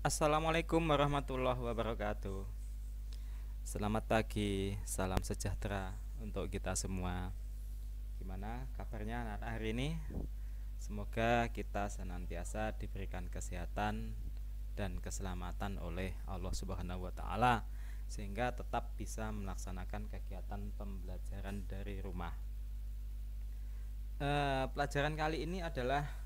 Assalamualaikum warahmatullahi wabarakatuh. Selamat pagi, salam sejahtera untuk kita semua. Gimana kabarnya anak hari ini? Semoga kita senantiasa diberikan kesehatan dan keselamatan oleh Allah Subhanahu wa taala sehingga tetap bisa melaksanakan kegiatan pembelajaran dari rumah. Pelajaran kali ini adalah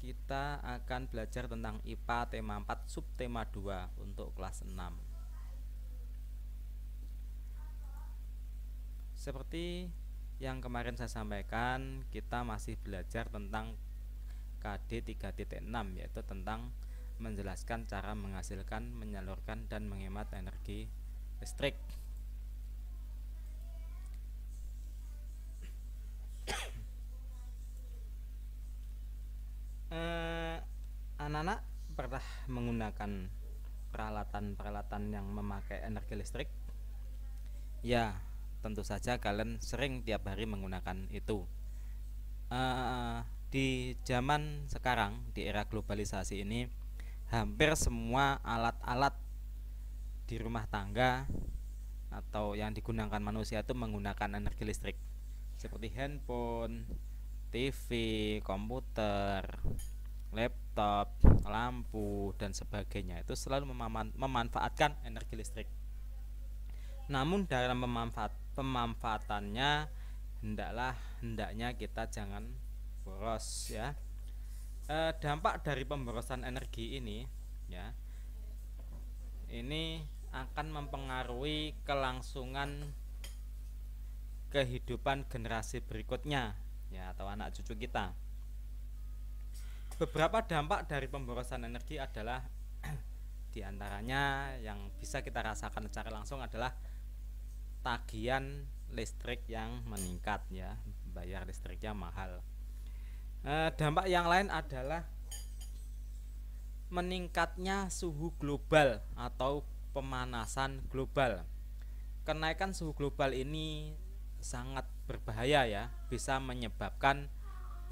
kita akan belajar tentang IPA tema 4 subtema 2 untuk kelas 6. Seperti yang kemarin saya sampaikan, kita masih belajar tentang KD 3.6, yaitu tentang menjelaskan cara menghasilkan, menyalurkan dan menghemat energi listrik. Anak-anak pernah menggunakan peralatan-peralatan yang memakai energi listrik? Ya, tentu saja kalian sering tiap hari menggunakan itu. Di zaman sekarang, di era globalisasi ini, hampir semua alat-alat di rumah tangga atau yang digunakan manusia itu menggunakan energi listrik, seperti handphone, TV, komputer, laptop, lampu dan sebagainya. Itu selalu memanfaatkan energi listrik. Namun dalam pemanfaatannya hendaknya kita jangan boros ya. Dampak dari pemborosan energi ini ya, ini akan mempengaruhi kelangsungan kehidupan generasi berikutnya ya, atau anak cucu kita. Beberapa dampak dari pemborosan energi adalah diantaranya yang bisa kita rasakan secara langsung adalah tagihan listrik yang meningkat ya, bayar listriknya mahal. Dampak yang lain adalah meningkatnya suhu global atau pemanasan global. Kenaikan suhu global ini sangat berbahaya ya, bisa menyebabkan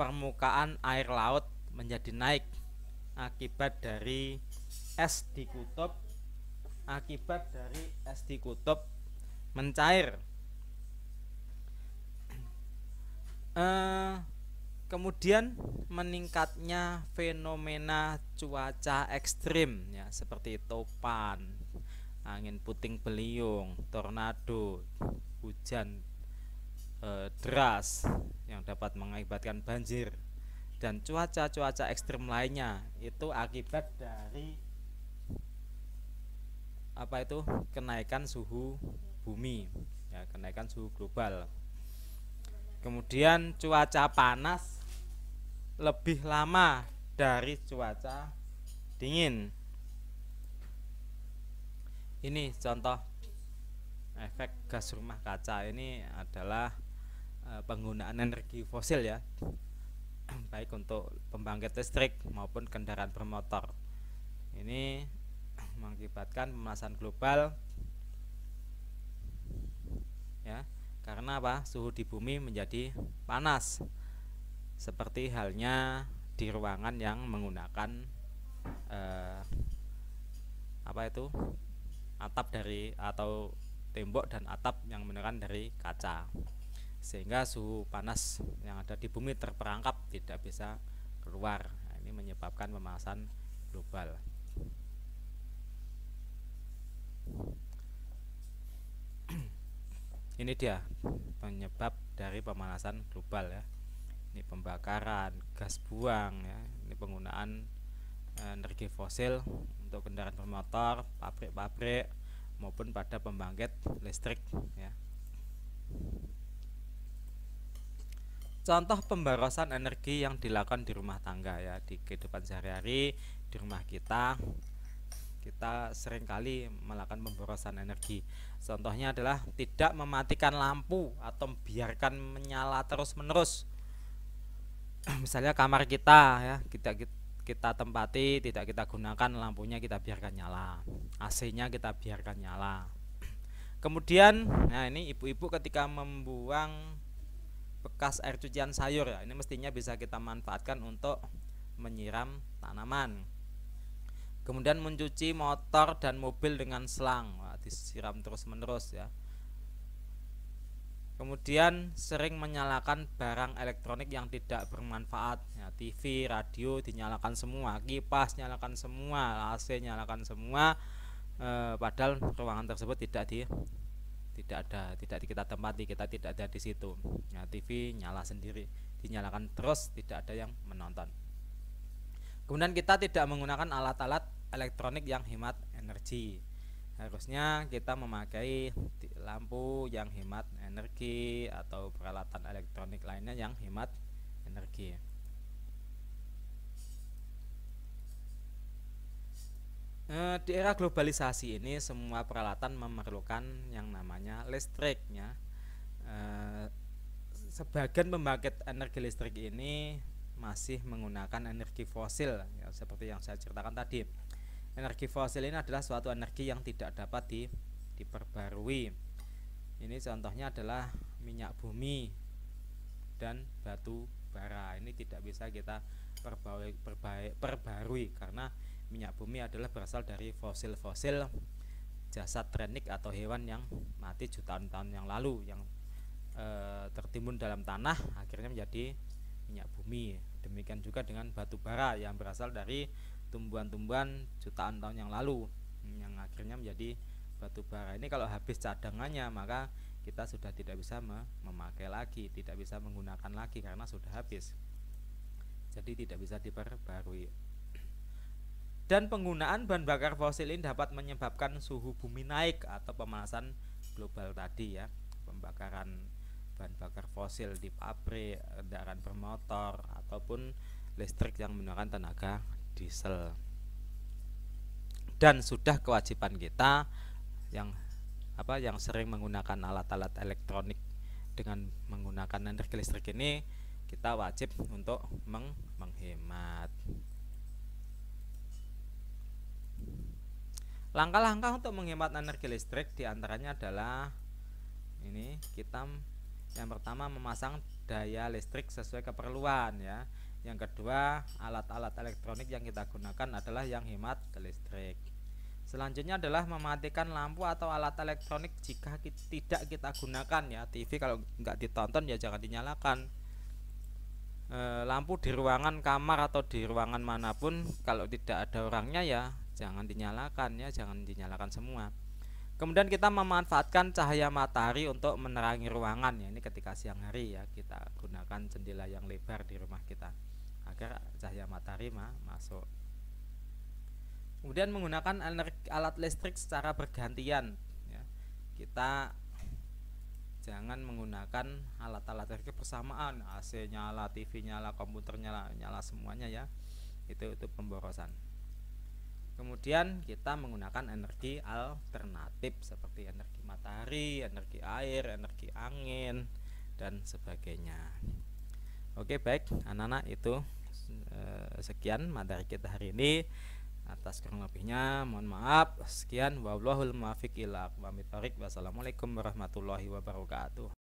permukaan air laut menjadi naik akibat dari es di kutub mencair. Kemudian meningkatnya fenomena cuaca ekstrim ya, seperti topan, angin puting beliung, tornado, hujan deras yang dapat mengakibatkan banjir dan cuaca-cuaca ekstrim lainnya. Itu akibat dari kenaikan suhu bumi ya, kenaikan suhu global. Kemudian cuaca panas lebih lama dari cuaca dingin. Ini contoh efek gas rumah kaca. Ini adalah penggunaan energi fosil ya, baik untuk pembangkit listrik maupun kendaraan bermotor. Ini mengakibatkan pemanasan global ya, karena suhu di bumi menjadi panas, seperti halnya di ruangan yang menggunakan atap dari atau tembok dan atap yang menggunakan dari kaca, sehingga suhu panas yang ada di bumi terperangkap, tidak bisa keluar. Ini menyebabkan pemanasan global. Ini dia penyebab dari pemanasan global ya. Ini pembakaran, gas buang ya, ini penggunaan energi fosil untuk kendaraan bermotor, pabrik-pabrik maupun pada pembangkit listrik ya. Contoh pemborosan energi yang dilakukan di rumah tangga ya, di kehidupan sehari-hari di rumah kita seringkali melakukan pemborosan energi. Contohnya adalah tidak mematikan lampu atau biarkan menyala terus-menerus. Misalnya kamar kita ya, kita tempati, tidak kita gunakan, lampunya kita biarkan nyala, AC-nya kita biarkan nyala. Kemudian, nah ini ibu-ibu ketika membuang bekas air cucian sayur ya, ini mestinya bisa kita manfaatkan untuk menyiram tanaman. Kemudian mencuci motor dan mobil dengan selang. Wah, disiram terus menerus ya. Kemudian sering menyalakan barang elektronik yang tidak bermanfaat ya, TV, radio dinyalakan semua, kipas nyalakan semua, AC nyalakan semua, padahal ruangan tersebut tidak kita tempati, kita tidak ada di situ ya. TV nyala sendiri, dinyalakan terus, tidak ada yang menonton. Kemudian kita tidak menggunakan alat-alat elektronik yang hemat energi. Harusnya kita memakai lampu yang hemat energi atau peralatan elektronik lainnya yang hemat energi. Di era globalisasi ini semua peralatan memerlukan yang namanya listriknya. Sebagian pembangkit energi listrik ini masih menggunakan energi fosil ya, seperti yang saya ceritakan tadi. Energi fosil ini adalah suatu energi yang tidak dapat diperbarui. Ini contohnya adalah minyak bumi dan batu bara. Ini tidak bisa kita perbarui karena minyak bumi adalah berasal dari fosil-fosil jasad renik atau hewan yang mati jutaan tahun yang lalu, yang tertimbun dalam tanah akhirnya menjadi minyak bumi. Demikian juga dengan batu bara yang berasal dari tumbuhan-tumbuhan jutaan tahun yang lalu yang akhirnya menjadi batu bara. Ini kalau habis cadangannya maka kita sudah tidak bisa memakai lagi, tidak bisa menggunakan lagi karena sudah habis. Jadi tidak bisa diperbarui. Dan penggunaan bahan bakar fosil ini dapat menyebabkan suhu bumi naik atau pemanasan global tadi ya. Pembakaran bahan bakar fosil di pabrik, kendaraan bermotor ataupun listrik yang menggunakan tenaga diesel. Dan sudah kewajiban kita yang sering menggunakan alat-alat elektronik dengan menggunakan energi listrik ini, kita wajib untuk menghemat. Langkah-langkah untuk menghemat energi listrik diantaranya adalah ini, kita yang pertama memasang daya listrik sesuai keperluan ya. Yang kedua, alat-alat elektronik yang kita gunakan adalah yang hemat listrik. Selanjutnya adalah mematikan lampu atau alat elektronik jika tidak kita gunakan ya. TV kalau nggak ditonton ya jangan dinyalakan. Lampu di ruangan kamar atau di ruangan manapun kalau tidak ada orangnya ya jangan dinyalakan ya, jangan dinyalakan semua. Kemudian kita memanfaatkan cahaya matahari untuk menerangi ruangan ya. Ini ketika siang hari ya, kita gunakan jendela yang lebar di rumah kita agar cahaya matahari masuk. Kemudian menggunakan alat listrik secara bergantian ya. Kita jangan menggunakan alat-alat listrik bersamaan, AC nyala, TV nyala, komputer nyala semuanya ya. Itu pemborosan. Kemudian kita menggunakan energi alternatif seperti energi matahari, energi air, energi angin dan sebagainya. Oke, baik anak-anak, itu sekian materi kita hari ini. Atas kurang lebihnya mohon maaf. Sekian, wallahul muwaffiq ila aqwamit thoriq. Wassalamualaikum warahmatullahi wabarakatuh.